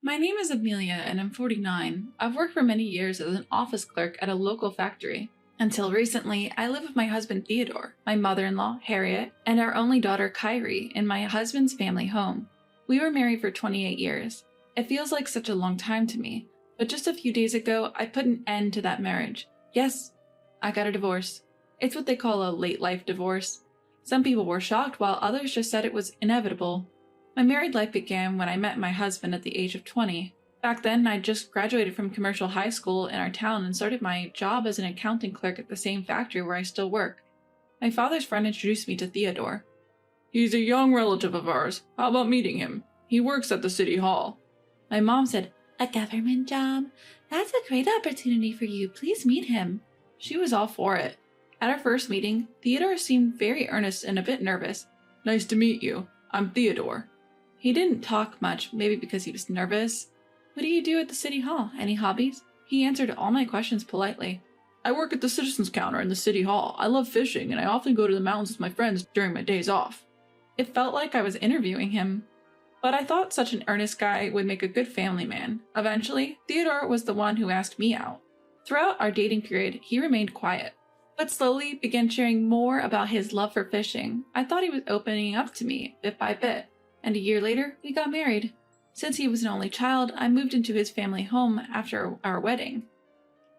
My name is Amelia and I'm 49. I've worked for many years as an office clerk at a local factory. Until recently, I live with my husband Theodore, my mother-in-law Harriet, and our only daughter Kyrie in my husband's family home. We were married for 28 years. It feels like such a long time to me, but just a few days ago, I put an end to that marriage. Yes, I got a divorce. It's what they call a late life divorce. Some people were shocked while others just said it was inevitable. My married life began when I met my husband at the age of 20. Back then, I just graduated from commercial high school in our town and started my job as an accounting clerk at the same factory where I still work. My father's friend introduced me to Theodore. He's a young relative of ours. How about meeting him? He works at the city hall. My mom said, "A government job? That's a great opportunity for you. Please meet him." She was all for it. At our first meeting, Theodore seemed very earnest and a bit nervous. "Nice to meet you. I'm Theodore." He didn't talk much, maybe because he was nervous. "What do you do at the city hall? Any hobbies?" He answered all my questions politely. "I work at the citizens counter in the city hall. I love fishing, and I often go to the mountains with my friends during my days off." It felt like I was interviewing him. But I thought such an earnest guy would make a good family man. Eventually, Theodore was the one who asked me out. Throughout our dating period, he remained quiet, but slowly began sharing more about his love for fishing. I thought he was opening up to me bit by bit, and a year later, we got married. Since he was an only child, I moved into his family home after our wedding.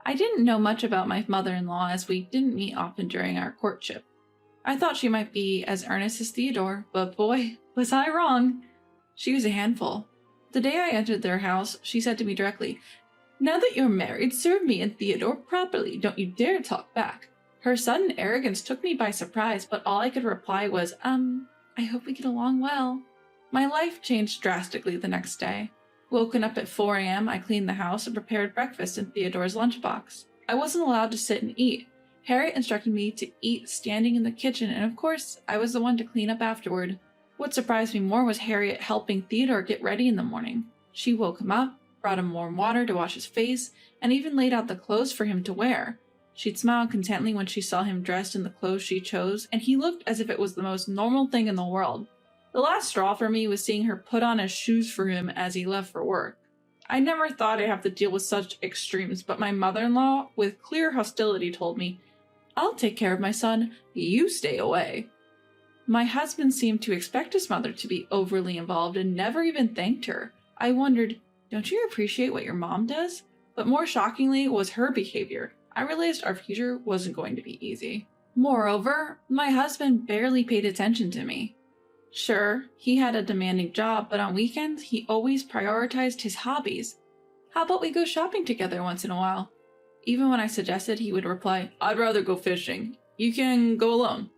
I didn't know much about my mother-in-law as we didn't meet often during our courtship. I thought she might be as earnest as Theodore, but boy, was I wrong. She was a handful. The day I entered their house, she said to me directly, "Now that you're married, serve me and Theodore properly. Don't you dare talk back." Her sudden arrogance took me by surprise, but all I could reply was, I hope we get along well." My life changed drastically the next day. Woken up at 4 a.m., I cleaned the house and prepared breakfast in Theodore's lunchbox. I wasn't allowed to sit and eat. Harriet instructed me to eat standing in the kitchen, and of course, I was the one to clean up afterward. What surprised me more was Harriet helping Theodore get ready in the morning. She woke him up, brought him warm water to wash his face, and even laid out the clothes for him to wear. She'd smile contently when she saw him dressed in the clothes she chose, and he looked as if it was the most normal thing in the world. The last straw for me was seeing her put on his shoes for him as he left for work. I never thought I'd have to deal with such extremes, but my mother-in-law, with clear hostility, told me, "I'll take care of my son, you stay away." My husband seemed to expect his mother to be overly involved and never even thanked her. I wondered, don't you appreciate what your mom does? But more shockingly was her behavior. I realized our future wasn't going to be easy. Moreover, my husband barely paid attention to me. Sure, he had a demanding job, but on weekends, he always prioritized his hobbies. "How about we go shopping together once in a while?" Even when I suggested, he would reply, "I'd rather go fishing. You can go alone."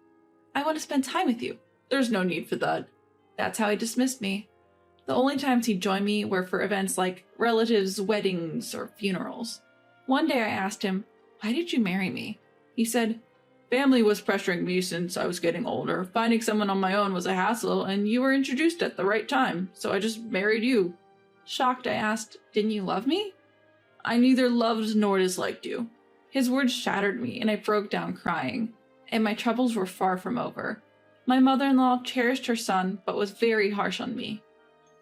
"I want to spend time with you." "There's no need for that." That's how he dismissed me. The only times he'd join me were for events like relatives' weddings or funerals. One day I asked him, "Why did you marry me?" He said, "Family was pressuring me since I was getting older. Finding someone on my own was a hassle, and you were introduced at the right time, so I just married you." Shocked, I asked, "Didn't you love me?" "I neither loved nor disliked you." His words shattered me, and I broke down crying. And my troubles were far from over. My mother-in-law cherished her son, but was very harsh on me.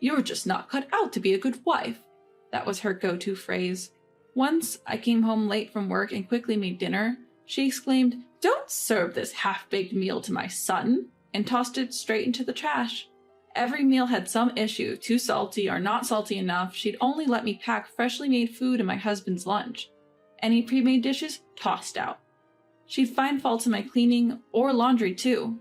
"You're just not cut out to be a good wife." That was her go-to phrase. Once I came home late from work and quickly made dinner. She exclaimed, "Don't serve this half-baked meal to my son," and tossed it straight into the trash. Every meal had some issue, too salty or not salty enough. She'd only let me pack freshly made food in my husband's lunch. Any pre-made dishes, tossed out. She'd find faults in my cleaning or laundry too.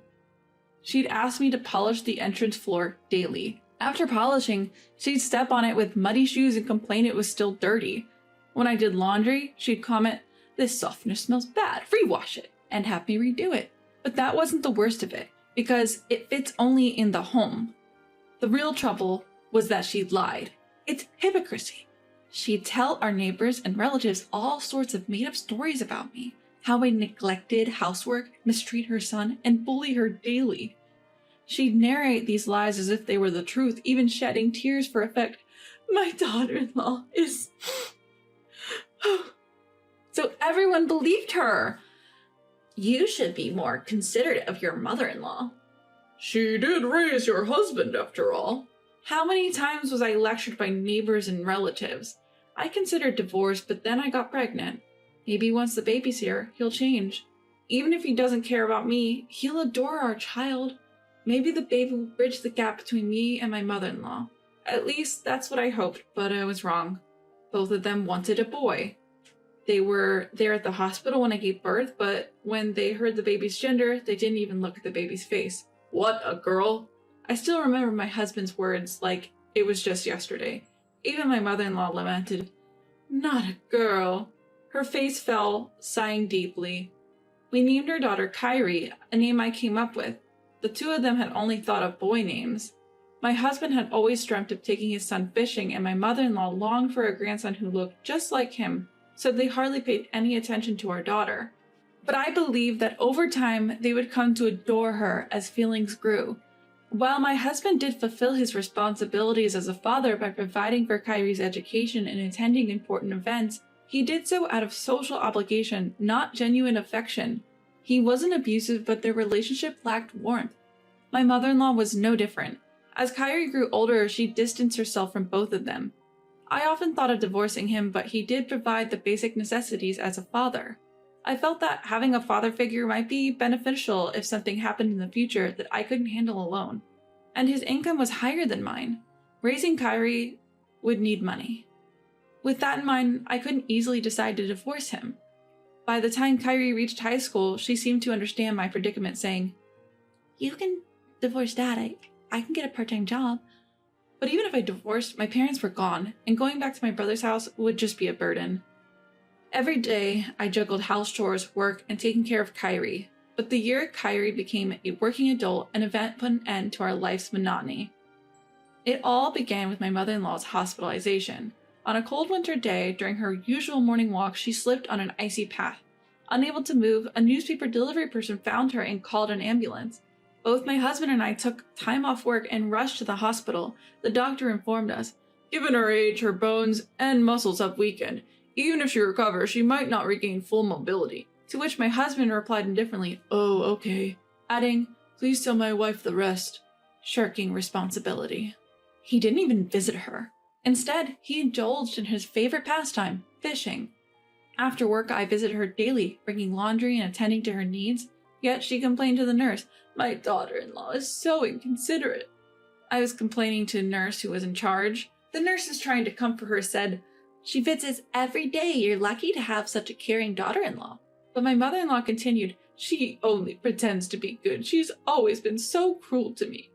She'd ask me to polish the entrance floor daily. After polishing, she'd step on it with muddy shoes and complain it was still dirty. When I did laundry, she'd comment, "This softener smells bad, rewash it," and have me redo it. But that wasn't the worst of it, because it fits only in the home. The real trouble was that she'd lied. It's hypocrisy. She'd tell our neighbors and relatives all sorts of made-up stories about me. How I neglected housework, mistreat her son, and bully her daily. She'd narrate these lies as if they were the truth, even shedding tears for effect. "My daughter-in-law is..." So everyone believed her. "You should be more considerate of your mother-in-law." "She did raise your husband, after all." How many times was I lectured by neighbors and relatives? I considered divorce, but then I got pregnant. Maybe once the baby's here, he'll change. Even if he doesn't care about me, he'll adore our child. Maybe the baby will bridge the gap between me and my mother-in-law. At least that's what I hoped, but I was wrong. Both of them wanted a boy. They were there at the hospital when I gave birth, but when they heard the baby's gender, they didn't even look at the baby's face. What, a girl? I still remember my husband's words like it was just yesterday. Even my mother-in-law lamented, "Not a girl." Her face fell, sighing deeply. We named our daughter Kyrie, a name I came up with. The two of them had only thought of boy names. My husband had always dreamt of taking his son fishing, and my mother-in-law longed for a grandson who looked just like him, so they hardly paid any attention to our daughter. But I believed that over time they would come to adore her as feelings grew. While my husband did fulfill his responsibilities as a father by providing for Kyrie's education and attending important events, he did so out of social obligation, not genuine affection. He wasn't abusive, but their relationship lacked warmth. My mother-in-law was no different. As Kyrie grew older, she distanced herself from both of them. I often thought of divorcing him, but he did provide the basic necessities as a father. I felt that having a father figure might be beneficial if something happened in the future that I couldn't handle alone. And his income was higher than mine. Raising Kyrie would need money. With that in mind, I couldn't easily decide to divorce him. By the time Kyrie reached high school, she seemed to understand my predicament, saying, "You can divorce Dad. I can get a part-time job." But even if I divorced, my parents were gone, and going back to my brother's house would just be a burden. Every day, I juggled house chores, work, and taking care of Kyrie. But the year Kyrie became a working adult, an event put an end to our life's monotony. It all began with my mother-in-law's hospitalization. On a cold winter day, during her usual morning walk, she slipped on an icy path. Unable to move, a newspaper delivery person found her and called an ambulance. Both my husband and I took time off work and rushed to the hospital. The doctor informed us, "Given her age, her bones and muscles have weakened. Even if she recovers, she might not regain full mobility." To which my husband replied indifferently, "Oh, okay," adding, "Please tell my wife the rest," shirking responsibility. He didn't even visit her. Instead, he indulged in his favorite pastime, fishing. After work, I visited her daily, bringing laundry and attending to her needs. Yet she complained to the nurse, "My daughter-in-law is so inconsiderate." I was complaining to the nurse who was in charge. The nurses trying to comfort her said, "She visits every day. You're lucky to have such a caring daughter-in-law." But my mother-in-law continued, "She only pretends to be good. She's always been so cruel to me."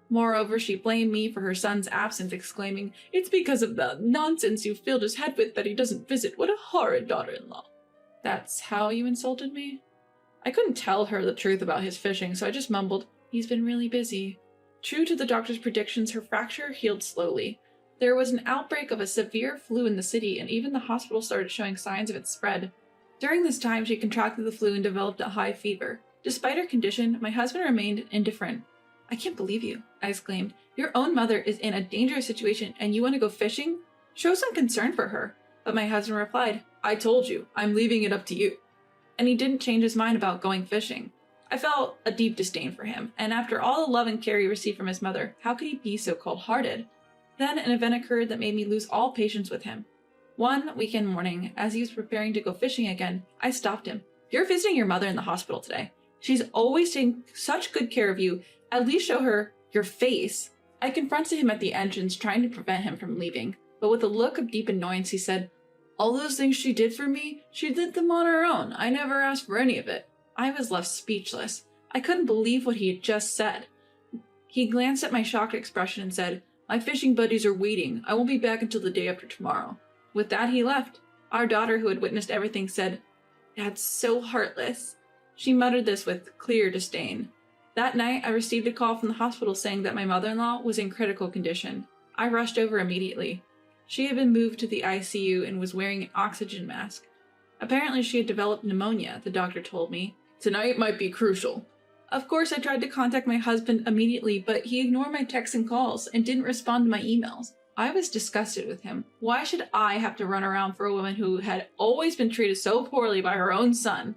Moreover, she blamed me for her son's absence, exclaiming, "It's because of the nonsense you filled his head with that he doesn't visit. What a horrid daughter-in-law." "That's how you insulted me?" I couldn't tell her the truth about his fishing, so I just mumbled, "He's been really busy." True to the doctor's predictions, her fracture healed slowly. There was an outbreak of a severe flu in the city, and even the hospital started showing signs of its spread. During this time, she contracted the flu and developed a high fever. Despite her condition, my husband remained indifferent. "I can't believe you," I exclaimed. "Your own mother is in a dangerous situation and you want to go fishing? Show some concern for her." But my husband replied, "I told you, I'm leaving it up to you." And he didn't change his mind about going fishing. I felt a deep disdain for him, and after all the love and care he received from his mother, how could he be so cold-hearted? Then an event occurred that made me lose all patience with him. One weekend morning, as he was preparing to go fishing again, I stopped him. "You're visiting your mother in the hospital today. She's always taking such good care of you. At least show her your face." I confronted him at the entrance, trying to prevent him from leaving, but with a look of deep annoyance, he said, "All those things she did for me, she did them on her own. I never asked for any of it." I was left speechless. I couldn't believe what he had just said. He glanced at my shocked expression and said, "My fishing buddies are waiting. I won't be back until the day after tomorrow." With that, he left. Our daughter, who had witnessed everything, said, "Dad's so heartless." She muttered this with clear disdain. That night, I received a call from the hospital saying that my mother-in-law was in critical condition. I rushed over immediately. She had been moved to the ICU and was wearing an oxygen mask. Apparently, she had developed pneumonia, the doctor told me. "Tonight might be crucial." Of course, I tried to contact my husband immediately, but he ignored my texts and calls and didn't respond to my emails. I was disgusted with him. Why should I have to run around for a woman who had always been treated so poorly by her own son?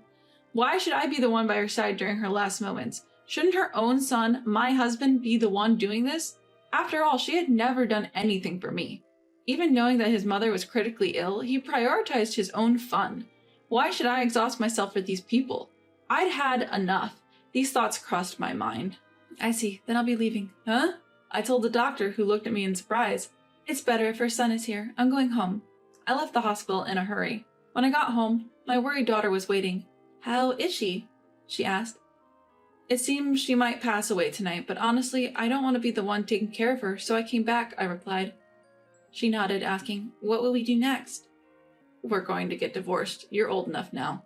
Why should I be the one by her side during her last moments? Shouldn't her own son, my husband, be the one doing this? After all, she had never done anything for me. Even knowing that his mother was critically ill, he prioritized his own fun. Why should I exhaust myself for these people? I'd had enough. These thoughts crossed my mind. I see, then I'll be leaving. Huh? I told the doctor, who looked at me in surprise. It's better if her son is here. I'm going home. I left the hospital in a hurry. When I got home, my worried daughter was waiting. How is she? She asked. It seems she might pass away tonight, but honestly, I don't want to be the one taking care of her, so I came back, I replied. She nodded, asking, What will we do next? We're going to get divorced. You're old enough now.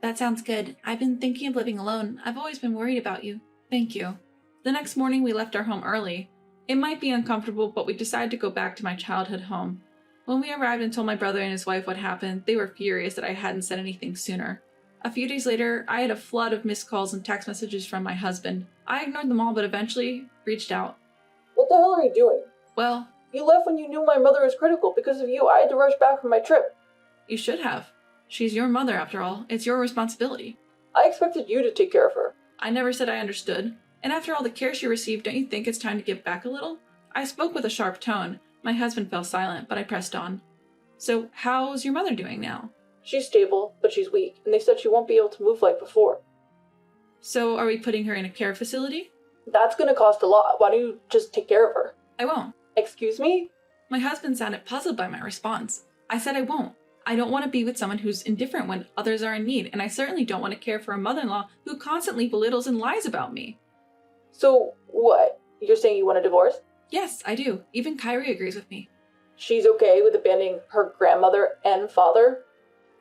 That sounds good. I've been thinking of living alone. I've always been worried about you. Thank you. The next morning, we left our home early. It might be uncomfortable, but we decided to go back to my childhood home. When we arrived and told my brother and his wife what happened, they were furious that I hadn't said anything sooner. A few days later, I had a flood of missed calls and text messages from my husband. I ignored them all, but eventually reached out. What the hell are you doing? Well, You left when you knew my mother was critical. Because of you, I had to rush back from my trip. you should have. She's your mother, after all. It's your responsibility. I expected you to take care of her. I never said I understood. And after all the care she received, don't you think it's time to give back a little? I spoke with a sharp tone. My husband fell silent, but I pressed on. So, how's your mother doing now? She's stable, but she's weak, and they said she won't be able to move like before. So, are we putting her in a care facility? That's gonna cost a lot. Why don't you just take care of her? I won't. Excuse me? My husband sounded puzzled by my response. I said I won't. I don't want to be with someone who's indifferent when others are in need, and I certainly don't want to care for a mother-in-law who constantly belittles and lies about me. So, what? You're saying you want a divorce? Yes, I do. Even Kyrie agrees with me. She's okay with abandoning her grandmother and father?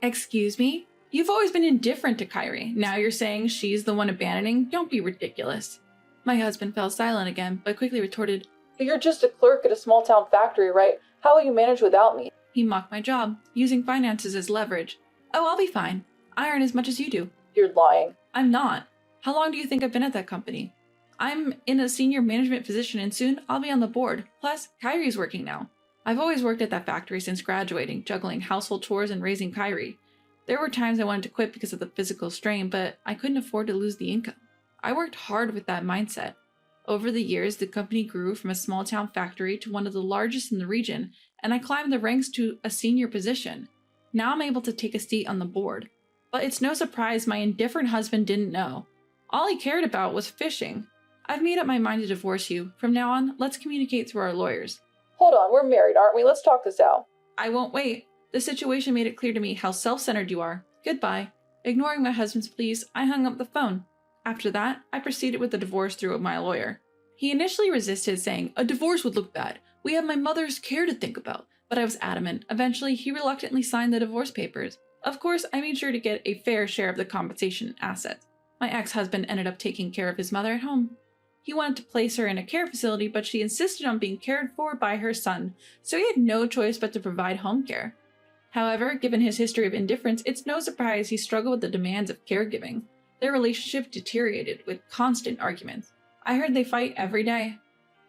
Excuse me? You've always been indifferent to Kyrie. Now you're saying she's the one abandoning? Don't be ridiculous. My husband fell silent again, but quickly retorted, But you're just a clerk at a small-town factory, right? How will you manage without me? He mocked my job, using finances as leverage. Oh, I'll be fine. I earn as much as you do. You're lying. I'm not. How long do you think I've been at that company? I'm in a senior management position and soon I'll be on the board. Plus, Kyrie's working now. I've always worked at that factory since graduating, juggling household chores and raising Kyrie. There were times I wanted to quit because of the physical strain, but I couldn't afford to lose the income. I worked hard with that mindset. Over the years, the company grew from a small-town factory to one of the largest in the region, and I climbed the ranks to a senior position. Now I'm able to take a seat on the board. But it's no surprise my indifferent husband didn't know. All he cared about was fishing. I've made up my mind to divorce you. From now on, let's communicate through our lawyers. Hold on, we're married, aren't we? Let's talk this out. I won't wait. The situation made it clear to me how self-centered you are. Goodbye. Ignoring my husband's pleas, I hung up the phone. After that, I proceeded with the divorce through my lawyer. He initially resisted, saying, a divorce would look bad. We have my mother's care to think about. But I was adamant. Eventually, he reluctantly signed the divorce papers. Of course, I made sure to get a fair share of the compensation assets. My ex-husband ended up taking care of his mother at home. He wanted to place her in a care facility, but she insisted on being cared for by her son, so he had no choice but to provide home care. However, given his history of indifference, it's no surprise he struggled with the demands of caregiving. Their relationship deteriorated with constant arguments. I heard they fight every day.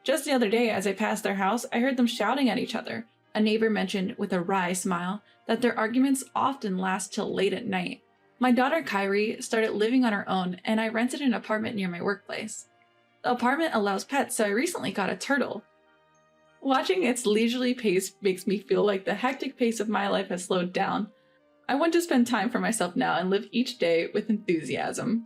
Just the other day, as I passed their house, I heard them shouting at each other. A neighbor mentioned, with a wry smile, that their arguments often last till late at night. My daughter Kyrie started living on her own, and I rented an apartment near my workplace. The apartment allows pets, so I recently got a turtle. Watching its leisurely pace makes me feel like the hectic pace of my life has slowed down. I want to spend time for myself now and live each day with enthusiasm.